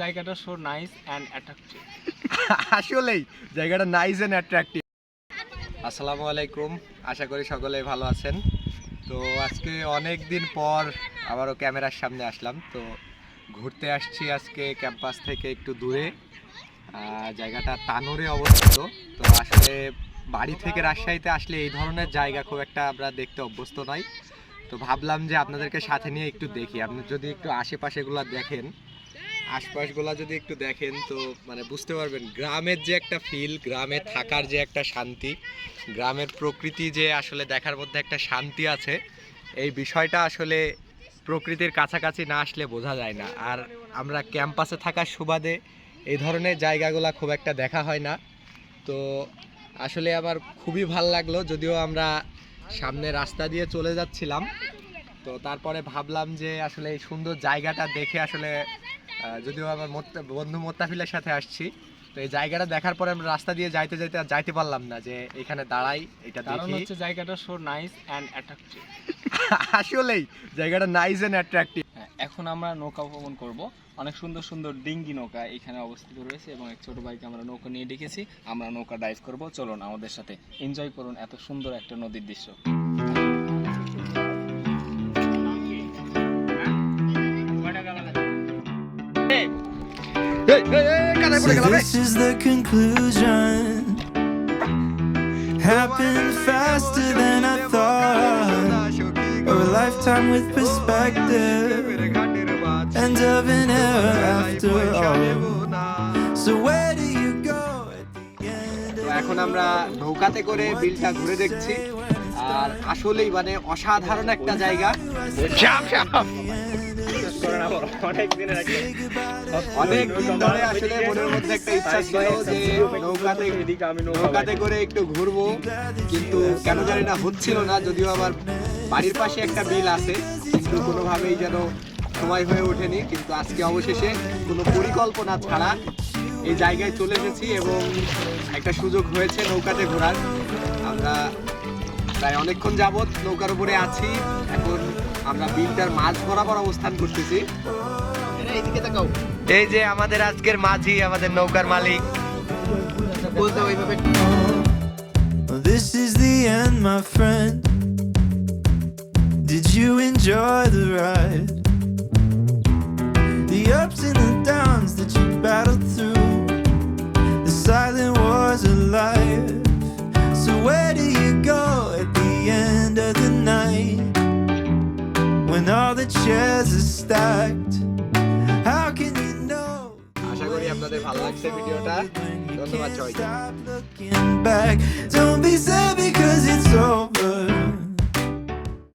জায়গাটা so nice and attractive. আসলেই জায়গাটা নাইস অ্যান্ড অ্যাট্রাকটিভ। আসসালামু আলাইকুম, আশা করি সকলেই ভালো আছেন। তো আজকে অনেক দিন পর আবারও ক্যামেরার সামনে আসলাম। তো ঘুরতে আসছি আজকে ক্যাম্পাস থেকে একটু দূরে, জায়গাটা তানোরে অবস্থিত। তো আসলে বাড়ি থেকে রাজশাহীতে আসলে এই ধরনের জায়গা খুব একটা আমরা দেখতে অভ্যস্ত নই। তো ভাবলাম যে আপনাদেরকে সাথে নিয়ে একটু দেখি। আপনি যদি একটু আশেপাশেগুলো দেখেন, আশপাশগুলো যদি একটু দেখেন তো মানে বুঝতে পারবেন গ্রামের যে একটা ফিল, গ্রামে থাকার যে একটা শান্তি, গ্রামের প্রকৃতি যে আসলে দেখার মধ্যে একটা শান্তি আছে, এই বিষয়টা আসলে প্রকৃতির কাছাকাছি না আসলে বোঝা যায় না। আর আমরা ক্যাম্পাসে থাকার সুবাদে এই ধরনের জায়গাগুলো খুব একটা দেখা হয় না। তো আসলে আমার খুবই ভালো লাগলো, যদিও আমরা সামনে রাস্তা দিয়ে চলে যাচ্ছিলাম। তো তারপরে ভাবলাম যে আসলে এই সুন্দর জায়গাটা দেখে আসলে যদিও আমার বন্ধু মোত্তাফিলের সাথে আসছি, তো এই জায়গাটা দেখার পরে আমরা রাস্তা দিয়ে যাইতে পারলাম না যে এখানে দাঁড়াই এটা দেখি। হচ্ছে জায়গাটা সো নাইস অ্যান্ড অ্যাট্রাকটিভ। আসলেই জায়গাটা নাইস অ্যান্ড অ্যাট্রাকটিভ। এখন আমরা নৌকা ভ্রমণ করব। অনেক সুন্দর সুন্দর ডিঙ্গি নৌকা এখানে অবস্থিত রয়েছে এবং এক ছোট ভাইকে আমরা নৌকা নিয়ে ডেকেছি। আমরা নৌকা ডাইভ করব, চলুন আমাদের সাথে এনজয় করুন এত সুন্দর একটা নদীর দৃশ্য। So this is the conclusion. Happened faster than I thought. Or a lifetime with perspective. End of an era after all. So where do you go at the end? তো এখন আমরা নৌকাতে করে বিলটা ঘুরে দেখছি, আর আসলেই মানে অসাধারণ একটা জায়গা। অনেক দিন ধরে আসলে মনের মধ্যে একটা ইচ্ছা ছিল যে নৌকাতে করে একটু ঘুরবো, কিন্তু কেন জানি না হচ্ছিল না। যদিও আমার বাড়ির পাশে একটা বিল আছে, কিন্তু কোনোভাবেই যেন সময় হয়ে ওঠেনি। কিন্তু আজকে অবশেষে কোনো পরিকল্পনা ছাড়া এই জায়গায় চলে এসেছি এবং একটা সুযোগ হয়েছে নৌকাতে ঘোরার। আমরা প্রায় অনেকক্ষণ যাবৎ নৌকার উপরে আছি। এখন আমরা বিলটার মাঝ বরাবর অবস্থান করতেছি। এই যে আমাদের আজকের মাঝি, আমাদের নৌকার মালিক। This is the end, my friend. Did you enjoy the ride? The ups and the downs that you battled through, the silent wars of life. So where do you go at the end of the night? When all the chairs are stacked, how can you know? আশা করি আপনাদের ভালো লাগছে ভিডিওটা। ধন্যবাদ সবাইকে। Stop looking back. Don't be savvy.